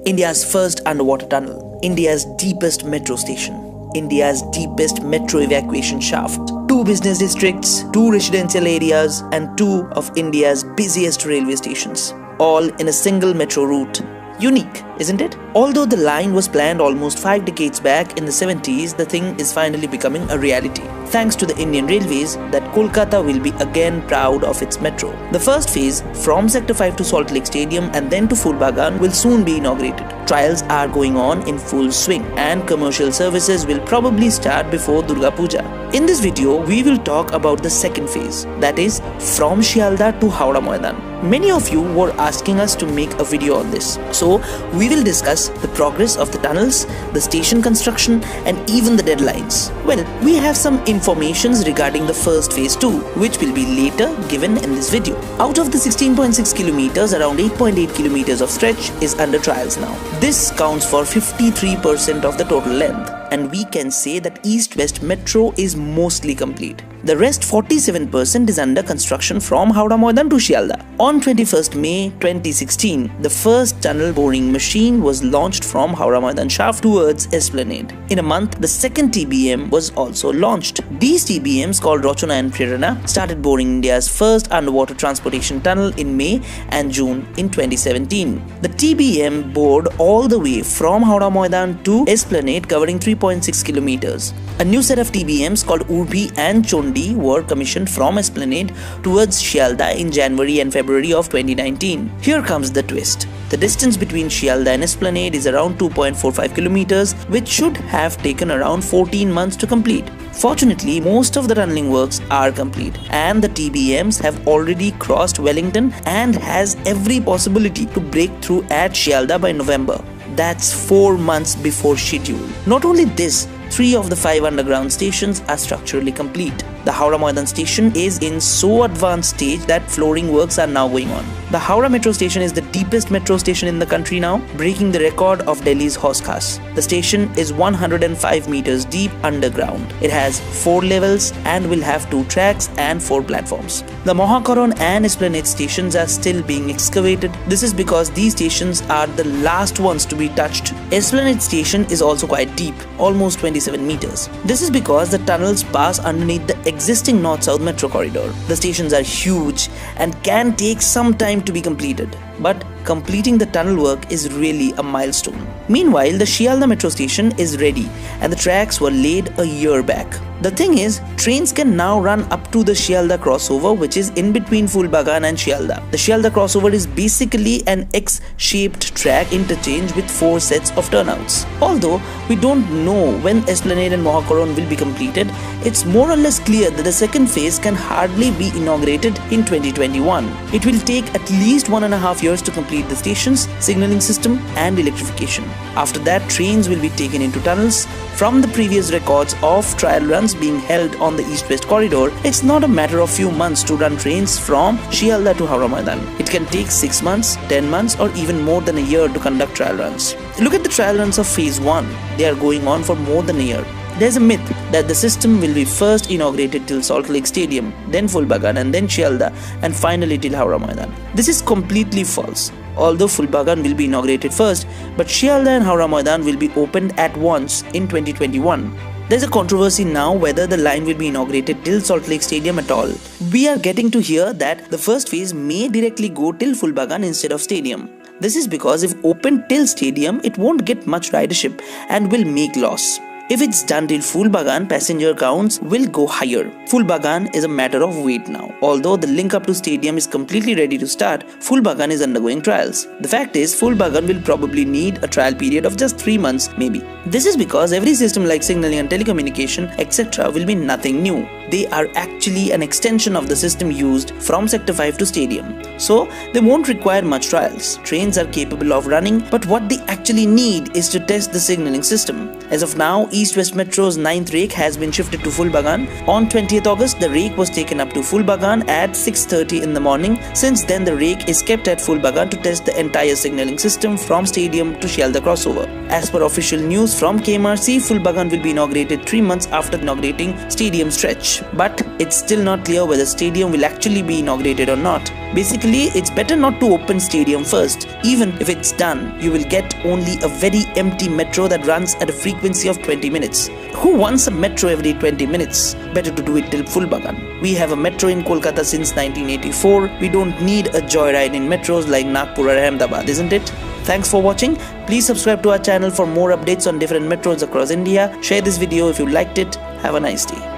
India's first underwater tunnel, India's deepest metro station, India's deepest metro evacuation shaft, 2 business districts, 2 residential areas, and 2 of India's busiest railway stations, all in a single metro route. Unique, isn't it? Although the line was planned almost 5 decades back in the 70s, the thing is finally becoming a reality. Thanks to the Indian Railways, that Kolkata will be again proud of its metro. The first phase, from Sector 5 to Salt Lake Stadium and then to Fulbagan, will soon be inaugurated. Trials are going on in full swing and commercial services will probably start before Durga Puja. In this video, we will talk about the second phase, that is from Sealdah to Howrah Maidan. Many of you were asking us to make a video on this, so we will discuss the progress of the tunnels, the station construction, and even the deadlines. Well, we have some informations regarding the first phase too, which will be later given in this video. Out of the 16.6 kilometers, around 8.8 kilometers of stretch is under trials now. This counts for 53% of the total length, and we can say that East-West Metro is mostly complete. The rest 47% is under construction from Howrah Maidan to Sealdah. On 21st May 2016, the first tunnel boring machine was launched from Howrah Maidan shaft towards Esplanade. In a month, the second TBM was also launched. These TBMs, called Rochana and Prerana, started boring India's first underwater transportation tunnel in May and June in 2017. The TBM bored all the way from Howrah Maidan to Esplanade, covering 3.6 kilometers. A new set of TBMs called Urbi and Chondi were commissioned from Esplanade towards Sealdah in January and February of 2019. Here comes the twist. The distance between Sealdah and Esplanade is around 2.45 kilometers, which should have taken around 14 months to complete. Fortunately, most of the tunneling works are complete and the TBMs have already crossed Wellington and has every possibility to break through at Sealdah by November. That's 4 months before schedule. Not only this, 3 of the 5 underground stations are structurally complete. The Howrah Maidan station is in so advanced stage that flooring works are now going on. The Howrah metro station is the deepest metro station in the country now, breaking the record of Delhi's Hauz Khas. The station is 105 meters deep underground. It has 4 levels and will have 2 tracks and 4 platforms. The Mohakaran and Esplanade stations are still being excavated. This is because these stations are the last ones to be touched. Esplanade station is also quite deep, almost 27 meters. This is because the tunnels pass underneath the existing north-south metro corridor. The stations are huge and can take some time to be completed, but completing the tunnel work is really a milestone. Meanwhile, the Sealdah metro station is ready and the tracks were laid a year back. The thing is, trains can now run up to the Sealdah crossover, which is in between Fulbagan and Sealdah. The Sealdah crossover is basically an X-shaped track interchange with 4 sets of turnouts. Although we don't know when Esplanade and Mohakaran will be completed, it's more or less clear that the second phase can hardly be inaugurated in 2021. It will take at least 1.5 years to complete the stations, signalling system and electrification. After that, trains will be taken into tunnels. From the previous records of trial runs being held on the East-West corridor, it's not a matter of few months to run trains from Sealdah to Howrah Maidan. It can take 6 months, 10 months or even more than a year to conduct trial runs. Look at the trial runs of phase 1. They are going on for more than a year. There's a myth that the system will be first inaugurated till Salt Lake Stadium, then Fulbagan and then Sealdah and finally till Howrah Maidan. This is completely false. Although Fulbagan will be inaugurated first, but Sealdah and Howrah Maidan will be opened at once in 2021. There's a controversy now whether the line will be inaugurated till Salt Lake Stadium at all. We are getting to hear that the first phase may directly go till Fulbagan instead of Stadium. This is because if opened till Stadium, it won't get much ridership and will make loss. If it's done till Fulbagan, passenger counts will go higher. Fulbagan is a matter of wait now. Although the link up to Stadium is completely ready to start, Fulbagan is undergoing trials. The fact is, Fulbagan will probably need a trial period of just 3 months maybe. This is because every system like signaling and telecommunication etc. will be nothing new. They are actually an extension of the system used from Sector 5 to Stadium. So they won't require much trials. Trains are capable of running, but what they actually need is to test the signaling system. As of now, East-West Metro's 9th rake has been shifted to Fulbagan. On 20th August, the rake was taken up to Fulbagan at 6:30 in the morning. Since then, the rake is kept at Fulbagan to test the entire signaling system from Stadium to Sealdah crossover. As per official news from KMRC, Fulbagan will be inaugurated 3 months after inaugurating Stadium stretch. much, but it's still not clear whether stadium will actually be inaugurated or not. Basically, it's better not to open stadium first. Even if it's done, you will get only a very empty metro that runs at a frequency of 20 minutes. Who wants a metro every 20 minutes? Better to do it till full bagan. We have a metro in Kolkata since 1984. We don't need a joyride in metros like Nagpur or Ahmedabad, isn't it? Thanks for watching. Please subscribe to our channel for more updates on different metros across India. Share this video if you liked it. Have a nice day.